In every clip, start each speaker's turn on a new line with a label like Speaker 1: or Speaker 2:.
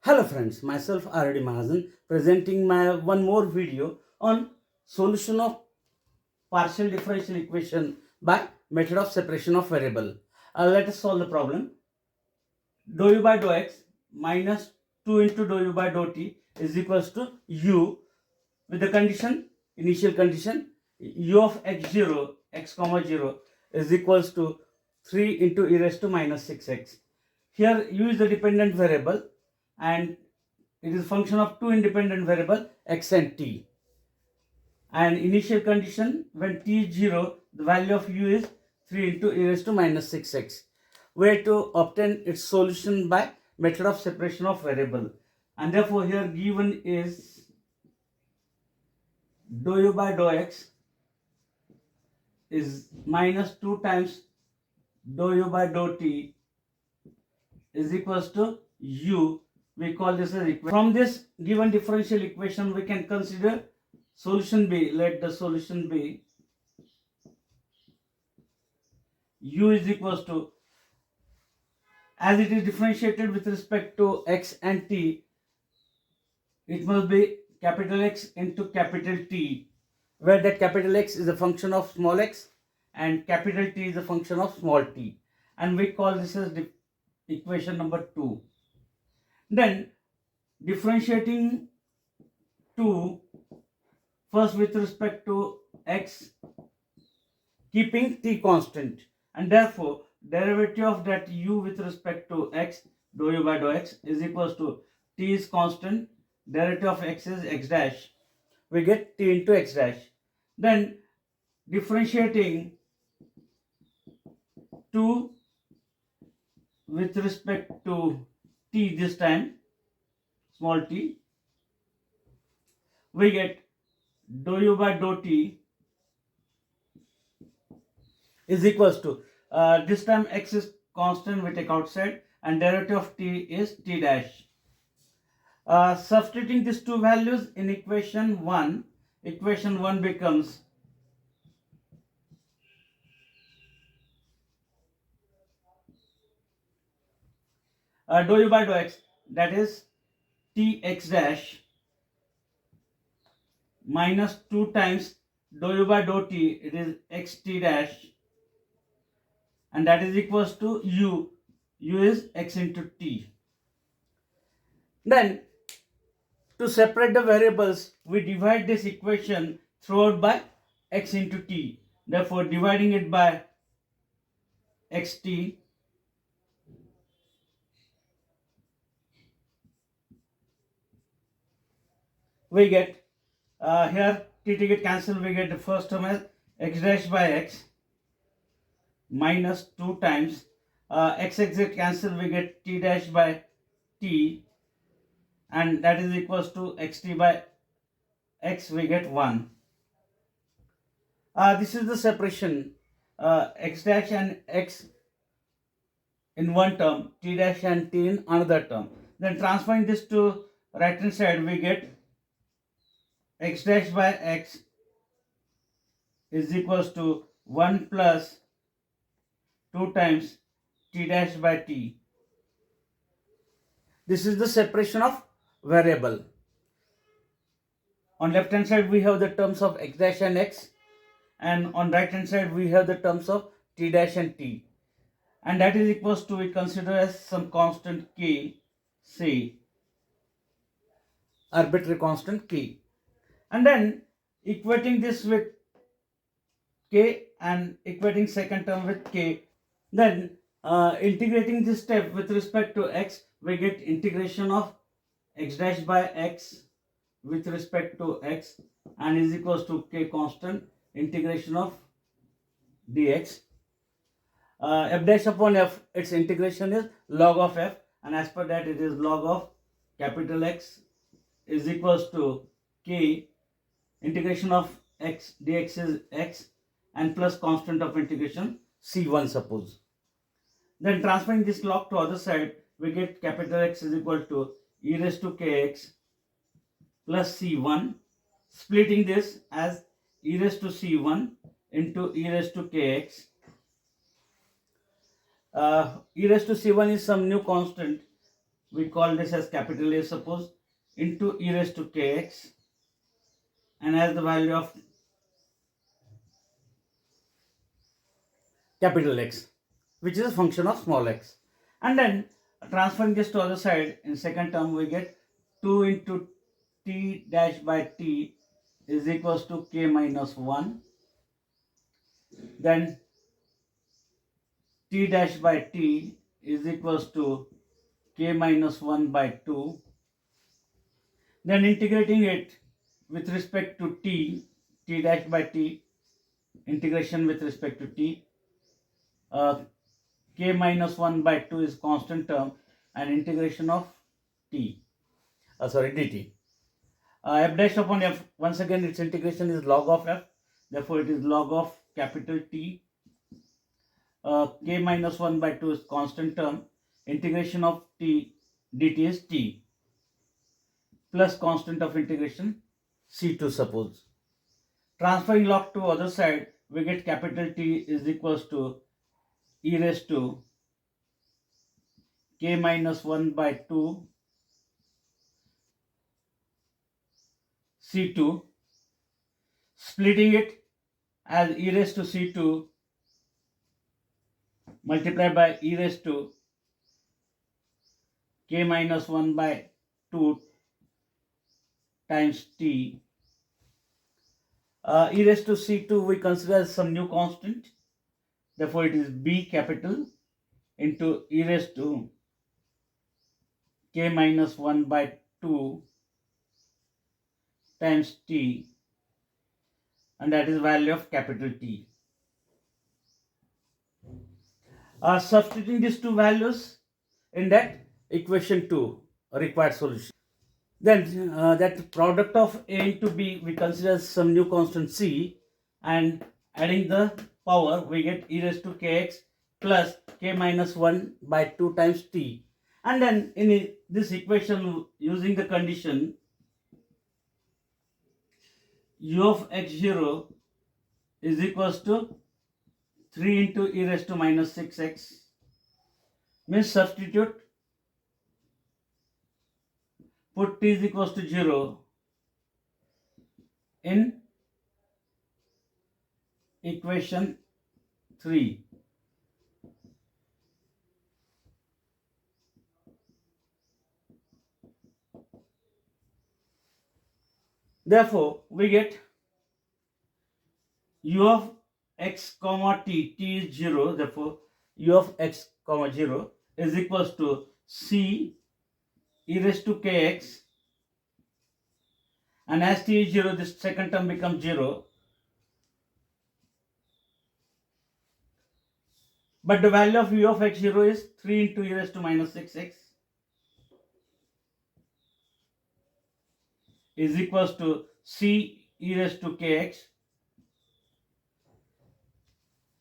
Speaker 1: Hello friends, myself R.D. Mahajan presenting my one more video on solution of partial differential equation by method of separation of variable. Let us solve the problem. Dou u by dou x minus 2 into dou u by dou t is equals to u with the condition, initial condition, u of x0, x comma 0 is equals to 3 into e raised to minus 6x. Here u is the dependent variable and it is function of two independent variable x and t. And initial condition, when t is 0, the value of u is 3 into e raised to minus 6x. We have to obtain its solution by method of separation of variable. And therefore here given is dou u by dou x is minus 2 times dou u by dou t is equals to u. We call this as equation. From this given differential equation, we can consider solution B. Let the solution be u is equals to, as it is differentiated with respect to x and t, it must be capital X into capital T, where that capital X is a function of small x and capital T is a function of small t. And we call this as equation number 2. Then differentiating 2 first with respect to x, keeping t constant, and therefore derivative of that u with respect to x, dou u by dou x is equals to t is constant, derivative of x is x dash, we get t into x dash. Then differentiating 2 with respect to t, this time small t, we get dou u by dou t is equals to, this time x is constant, we take outside, and derivative of t is t dash. Substituting these two values in equation 1 becomes dou u by dou x, that is t x dash minus 2 times dou u by dou t, it is x t dash, and that is equals to u is x into t. Then to separate the variables, we divide this equation throughout by x into t. Therefore, dividing it by xt, we get, here t get cancelled, we get the first term as x dash by x minus 2 times x get cancelled, we get t dash by t, and that is equals to xt by x, we get 1. This is the separation, x dash and x in one term, t dash and t in another term. Then transferring this to right hand side, we get x dash by x is equals to 1 plus 2 times t dash by t. This is the separation of variable. On left hand side we have the terms of x dash and x, and on right hand side we have the terms of t dash and t, and that is equals to, we consider as some constant k, say arbitrary constant k, and then equating this with k and equating second term with k, then integrating this step with respect to x, we get integration of x dash by x with respect to x, and is equals to k constant integration of dx. F dash upon f, its integration is log of f, and as per that it is log of capital X is equals to k integration of x dx is x, and plus constant of integration c1 suppose. Then transferring this log to other side, we get capital X is equal to e raised to kx plus c1, splitting this as e raised to c1 into e raised to kx. E raised to c1 is some new constant we call this as capital A, suppose, into e raised to kx, and as the value of capital X, which is a function of small x. And then transferring this to other side, in second term we get 2 into t dash by t is equals to k minus 1. Then t dash by t is equals to k minus 1 by 2. Then integrating it with respect to t dash by t, integration with respect to t, k minus 1 by 2 is constant term, and integration of t, dt. F dash upon f, once again its integration is log of f, therefore it is log of capital T. K minus 1 by 2 is constant term, integration of t dt is t, plus constant of integration c2, suppose. Transferring log to other side, we get capital T is equals to e raised to k minus 1 by 2 c2, splitting it as e raised to c2 multiplied by e raised to k minus 1 by 2 times t. E raised to c2 we consider as some new constant, therefore it is b capital into e raised to k minus 1 by 2 times t, and that is value of capital T. Substituting these two values in that equation 2, required solution. Then that product of A into B we consider some new constant C, and adding the power we get e raised to kx plus k minus 1 by 2 times t. And then in this equation, using the condition u of x0 is equals to 3 into e raised to minus 6x, means substitute, put t is equals to 0 in equation 3. Therefore, we get u of x comma t, t is 0, therefore u of x comma 0 is equals to c e raised to kx, and as t is 0, this second term becomes 0, but the value of u of x0 is 3 into e raised to minus 6x is equals to c e raised to kx.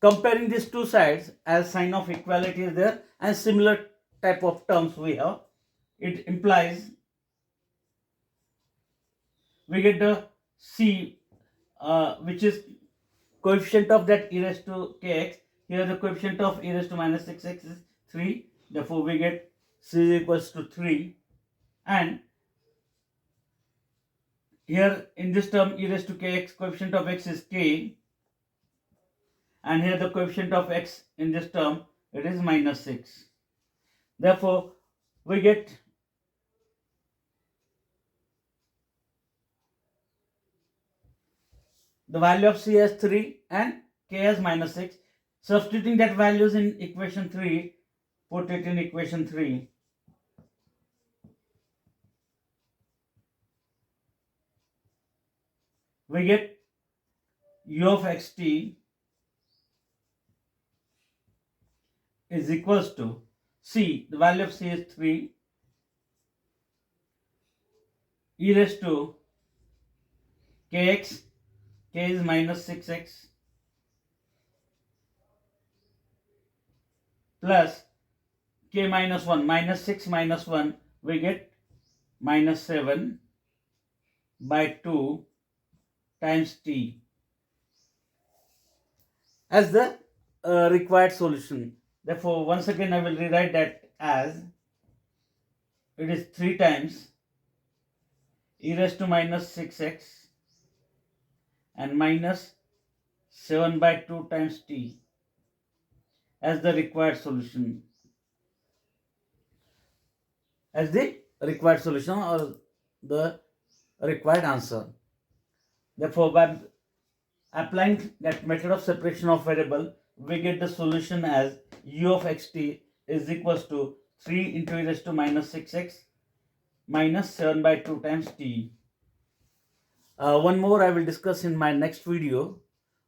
Speaker 1: Comparing these two sides, as sign of equality is there and similar type of terms we have, it implies we get the c, which is coefficient of that e raised to kx. Here the coefficient of e raised to minus 6x is 3, therefore we get c is equals to 3, and here in this term e raised to kx, coefficient of x is k, and here the coefficient of x in this term, it is minus 6. Therefore we get the value of c as 3 and k as minus 6. Substituting that values in equation 3, put it in equation 3. We get u of xt is equals to c, the value of c is 3, e raised to kx, k is minus 6x, plus k minus 1, minus 6 minus 1, we get minus 7 by 2 times t as the required solution. Therefore, once again I will rewrite that as it is 3 times e raised to minus 6x and minus 7 by 2 times t as the required solution. As the required solution or the required answer. Therefore, by applying that method of separation of variable, we get the solution as u of xt is equals to 3 into e raised to minus 6x minus 7 by 2 times t. One more I will discuss in my next video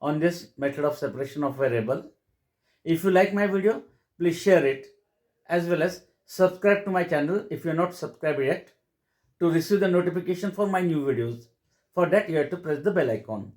Speaker 1: on this method of separation of variable. If you like my video, please share it as well as subscribe to my channel if you are not subscribed yet to receive the notification for my new videos. For that, you have to press the bell icon.